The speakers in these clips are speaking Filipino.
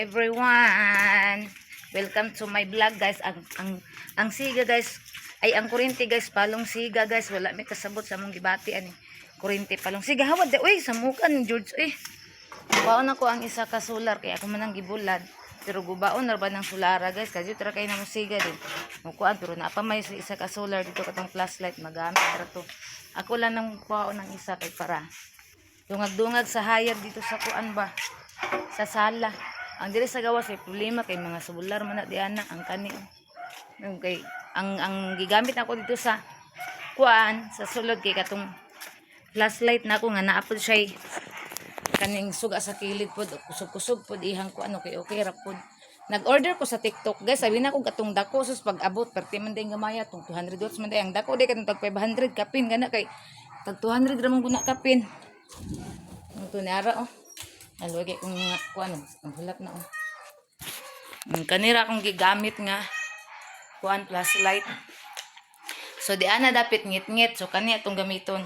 everyone. Welcome to my vlog guys. Ang siga guys ay ang kuryente guys, palong siga guys. Wala may kasabot sa mong gibati ani. Kuryente palong siga hawad de uy samukan George uy. Baon ako ang isa ka solar kaya ako manang gibulad. Pero gubaon na ba ng solara guys kasi tra kay na mo siga din. Mukuan pero na pa may isa ka solar dito katong flashlight magamit ra to. Ako lang nang baon ng isa kay para dungag-dungag sa hayag dito sa kuan ba sa sala. Ang diri sa gawas ay problema kay mga solar man na diana ang kani. Okay, ang gigamit nako dito sa kuan sa sulod kay katong flashlight nako nga naapod siya kaning suga sa kilid pod kusog-kusog pod ihang kuan okay ra pod. Nag-order ko sa TikTok guys, sabi na ko katong dako sus pag abot perti man day gamaya tong 200 watts man day ang dako day katong tag 500 kapin gana kay tag 200 ra man guna kapin. Ito niara oh. Alwagi kung nga kuan ang hulat na oh. Kanira akong gigamit nga kuan flashlight. So di ana dapat ngit-ngit so kani atong gamiton.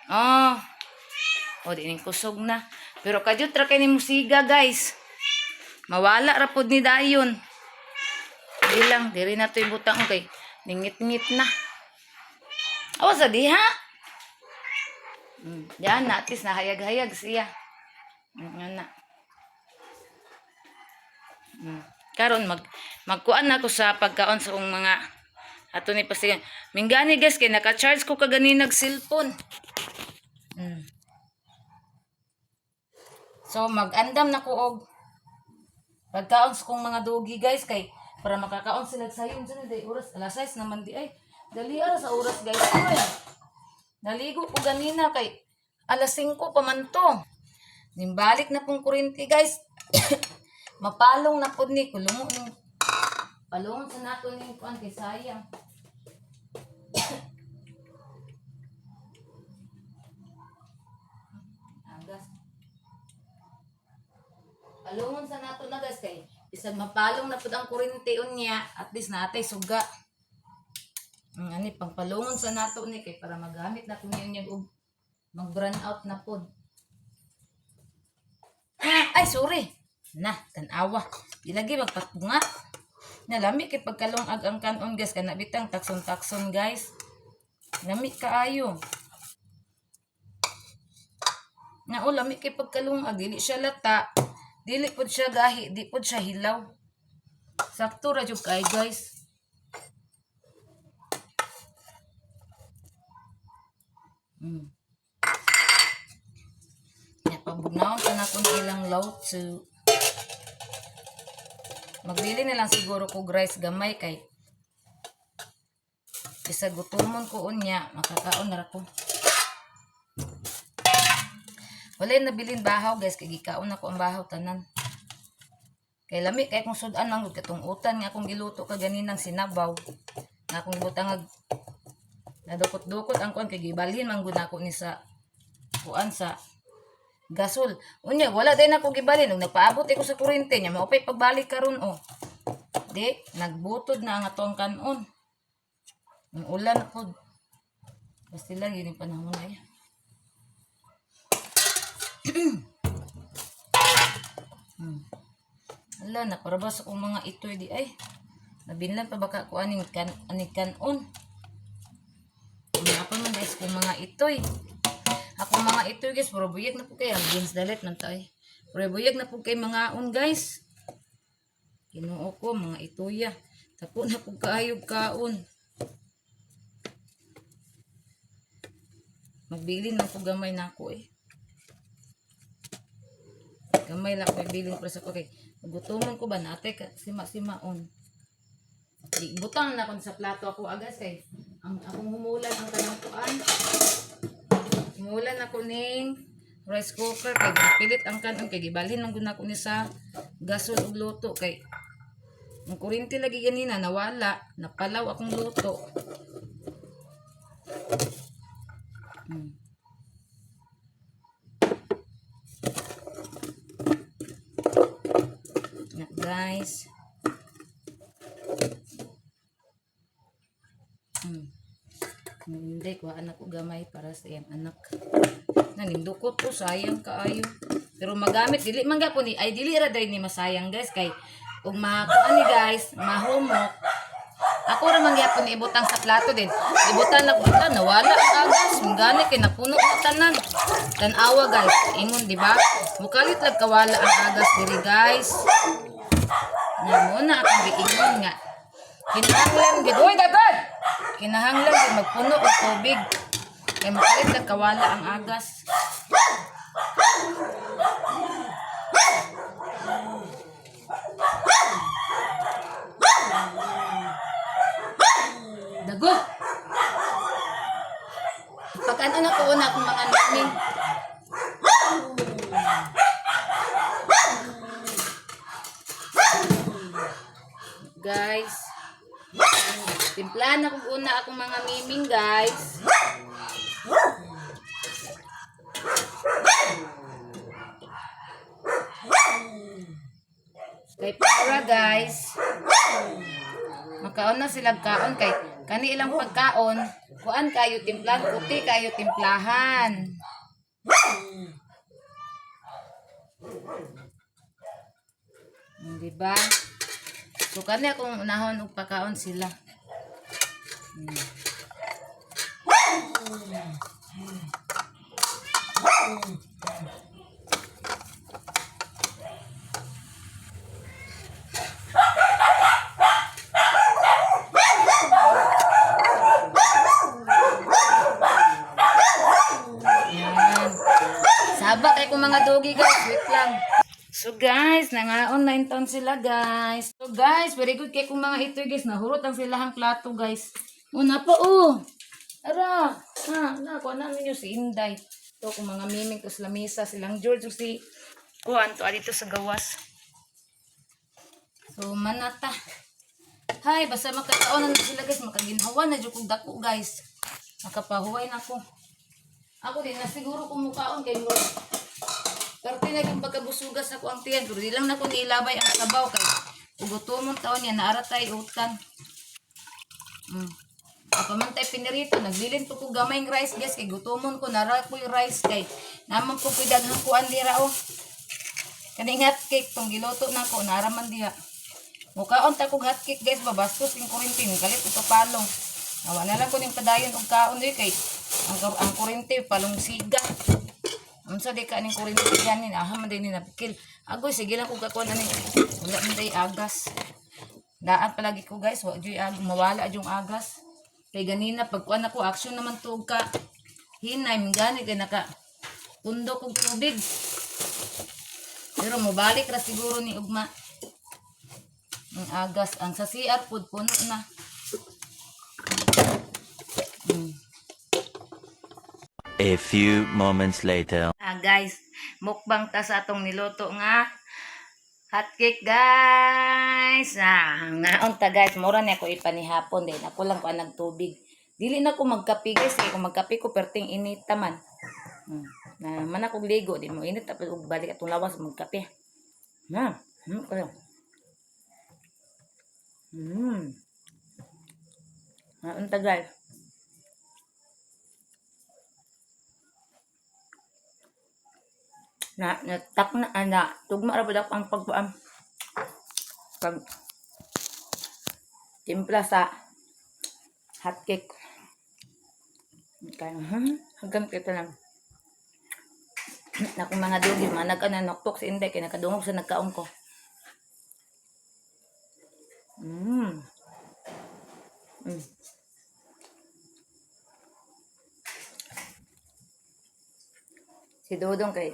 Oh. O di ning kusog na. Pero kadyo tra kay ni musiga guys. Mawala ra pod ni dayon. Di lang diri na to ibutang kay ningit-ngit na. Awas sa diha. Yan na, at least nahayag-hayag siya. Nga na. Karon magkuan na ko sa pagkaon sa kong mga ato ni pasigan. Mingani guys kay naka-charge ko kagani nag cellphone. So mag-andam na ko og pagkaon sa kong mga dogi guys kay para makakaon sila sayon dyan day oras alas 6 naman di ay dali ara sa oras guys. Naligo ko ganina kay alas 5 pa man to. Nimbalik na pong kuryente guys. Mapalong na po ni kulungo ni. Palungon sa nato ni kuan kay sayang. Agas. Palungon sa nato na guys kay bisag mapalong na pud ang kuryente unya at least natay suga. Ani pangpalungon sa nato ni kay para magamit na kun niya og mag-burn out na pod. Ay sorry. Na tan-awa. Di lagi magpatbunga. Nalami kay pagkalungag ang kanon guys kana bitang takson-takson guys. Lami kaayo. Na lami kay pagkalungag dili siya lata. Dili pod siya gahi, di pod siya hilaw. Sakto ra jud kay guys. Pabugnaon pa na kung ilang lawtsu. Magbili na lang siguro ko rice gamay kay isa gutumon ko unya makakaon na ko. Wala na bilin bahaw guys kay gikaon ako ang bahaw tanan. Kay lami kay kung sudan lang katong utan nga akong giluto kaganinang sinabaw. Nga akong butang nadukot-dukot ang kuan kay gibalhin man gud ako ni sa kuan sa gasol. Unya wala din ako gibalin nung nagpaabot ako sa kuryente nya maupay pagbalik karon oh. Di nagbutod na ang atong kanon. Ang ulan pod. Basta lang yun yung panahon na yan. Ala na parabas akong mga itoy di ay. Nabinlan pa baka ko aning kanon. Ako man guys kung mga itoy. Ako mga ito guys, puro buyag na po kayo. Ang beans dalit man tayo. Puro buyag na po kayo mga on guys. Kinuo ko mga itoya. Tapo na po kaayog kaon. Magbili na po gamay na ako eh. Gamay lang po bilin ko sa ko kay. Gutumon ko ba natin sima-sima on. Butang na ko sa plato ako agas kay. Akong humulan ang kanang kuan. Mulan ako ning rice cooker kay pilit ang kanon kay gibalhin lang gud nako ni sa gasol ug luto kay ang kuryente lagi ganina nawala napalaw akong luto. Na guys. Hindi ko anak ko gamay para sa iyang anak. Nanindukot ko sayang kaayo. Pero magamit dili man gyapon ni ay dili ra dai ni masayang guys kay ug makuan ni guys, mahumok. Ako ra man gyapon ibutang sa plato din. Ibutan na buta nawala ang agas, gani kay napuno na tanan. Tan-awa guys, ingon di ba? Mukalit lag kawala ang agas diri guys. Nga mo na akong giingon nga. Kinahanglan gid. Uy, dagad! Kinahanglan gid magpuno og tubig. Kay mukalit lag kawala ang agas. Dago! Pagkano na ko una akong mga naming. Guys, timplahan na kung una akong mga miming guys. Kay para guys. Makaon na sila kaon kay kani ilang pagkaon. Kuan kayo timplahan, puti kayo timplahan. Diba? So kani akong unahon og pagkaon sila. Yan. Saba kay kung mga dogi guys, wait lang. So guys, nangaon na inton sila guys. So guys, very good kay kung mga ito guys, nahurot ang silahang plato guys. Una pa Ara, kuha na ninyo si Inday. Ito kung mga miming to sila misa, silang George si kuhan to dito sa gawas. So manata. Hay, basta makataon na sila guys, makaginhawa na jud kog dako guys. Nakapahuway na ko. Ako din na siguro kung mukhaon kay mo. Parte na yung pagkabusugas ako ang tiyan. Pero di lang na ko nilabay ang sabaw kay ugutomon taon yan. Naaratay utan. Kapamantay pinirito. Nagbilin po ko gamayng rice guys. Kay gutomon ko. Nara ko yung rice kay. Naman ko pidaghang kuan dira Kaning hot cake. Tong giloto na ko. Naraman diha. Mukhaon ta kong hot cake guys. Babastos yung kurintin. Kalit ito palong. Nawa na lang ko ning padayon og kaon di kay. Ang kurinti palong siga. Unsa di ka ning kurinti yan ni man din ni napikil. Agoy sige lang ko kakuan ani. Wala man day agas. Daan palagi ko guys, wa joy mawala yung agas. Kay ganina pagkuan ako action naman tuog ka. Hinay mingani kay naka tundok og tubig. Pero mobalik ra siguro ni ugma. Ang agas ang sa CR food puno na. A few moments later. Guys, mukbang ta sa atong niluto nga hotcake guys. Ngaon ta guys, mura na ako ipanihapon din. Ako lang ko nagtubig. Dili na ko magkape guys, kay kung magkape ko perting init taman. Na man ako ligo, di mo init tapos balik atong lawas magkape. Kayo. Ngaon ta guys. Tugma ra pud ako ang pag timpla sa hotcake. Kaya hanggang kita lang. Na kung mga dugi, mga nagkananoktok si Inday, kaya nakadungog sa nagkaon ko. Si Dodong kay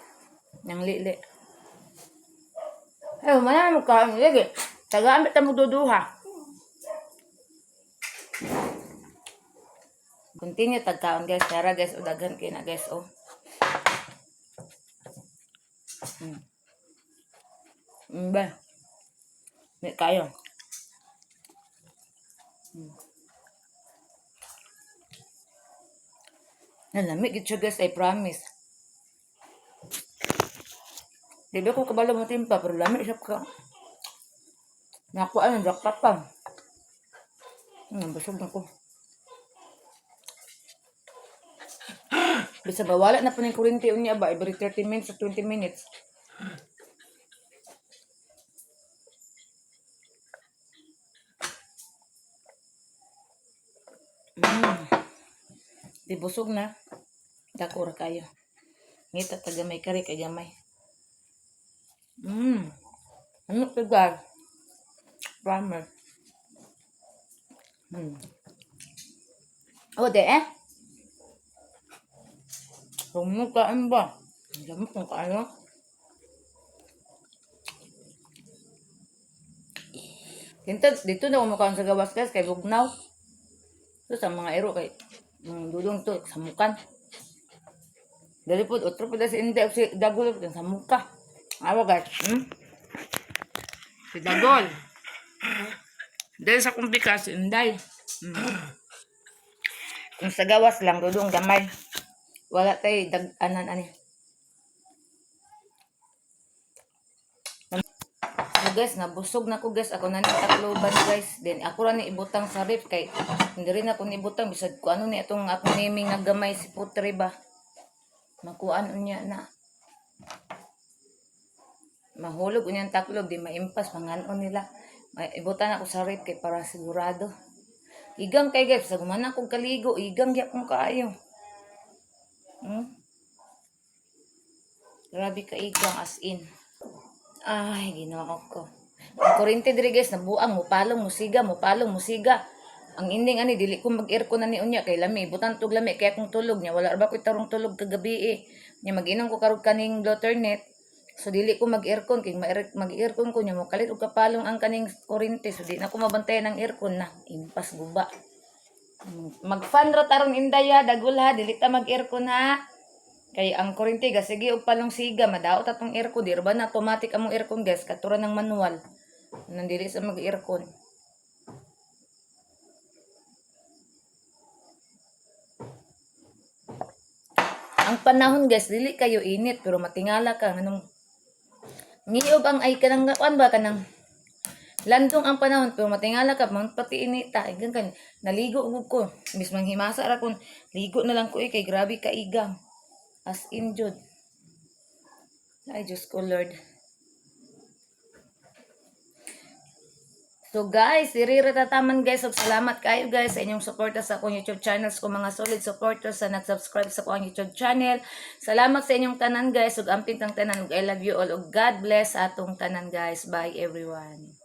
nang lili. Ay, umana mo ka ang ligi. Tagamit na mo duduha. Continue tagkaon guys. Tara guys, o daghan kayo na guys, o. Ba? May kayo. Nalamig ito guys, I promise. Di ba ko kabalo mo timpa, pero lamig siya ka. Nakuha ng jackpot pa. Basog na ko. Bisa ba, wala na po ng kurinti unya ba, every 30 minutes or 20 minutes. Di busog na. Dako ra kayo. Ngita tagamay kari kay gamay. Ano to guys? Primer. Oh, de eh? Kaan ba? Ang dami kung kaano. Dito na kumakaon sa gawas guys kay Bugnaw. Ito sa mga ero kay dudong to sa mukan. Dali po, otro po si hindi si Dagol sa muka. Awa guys. Si Dagol. Dahil sa kumpika si Inday. Kung sa gawas lang, dudong gamay. Wala tayo dag-anan ani. So guys, nabusog na ko guys. Ako na ni takloban guys. Then ako ra ni ibutang sa rip kay hindi rin ako ni ibutang bisag ko ano ni itong akong naming nga gamay si Putri ba. Makuan unya na. Mahulog unyang taklog di maimpas manganon nila. Ibutan ako sa rip kay para sigurado. Igang kay guys, sa gumana kong kaligo, igang gyapon kaayo. Grabe ka igang as in. Ay, ginawa ko. Ang kurente diri guys, nabuang, mupalong, musiga. Ang ending ani, dili ko mag-aircon na ni unya, kay lami, butan tog lami, kaya kung tulog niya, wala ba ko tarong tulog kagabi eh. Nya mag-inom ko karog kaning Bloternet, so dili ko mag-aircon, kay mag-aircon ko niya, mukalit og kapalong ang kaning kurente, so di na ko mabantayan ng aircon na, impas guba. Mag-fan ra taron indaya, dagul ha, dili ta mag-aircon ha. Kay ang kurente gas sige og palong siga madaot atong aircon di ba na automatic among aircon gas katura ng manual nandili sa mag-aircon. Ang panahon guys dili kayo init pero matingala ka nganong ngiyog ang ay kanang kuan ba kanang landong ang panahon pero matingala ka man pati inita igang kan naligo ug ko mismong himasa ra kun ligo na lang ko kay grabe ka igang. As in, Jud. Ay, Diyos ko, Lord. So, guys, irirataman, guys. So, salamat kayo, guys, sa inyong suporta sa akong YouTube channel. Sa mga solid supporters sa nag-subscribe sa akong YouTube channel. Salamat sa inyong tanan, guys. Ug amping tang tanan. I love you all. Ug God bless atong tanan, guys. Bye, everyone.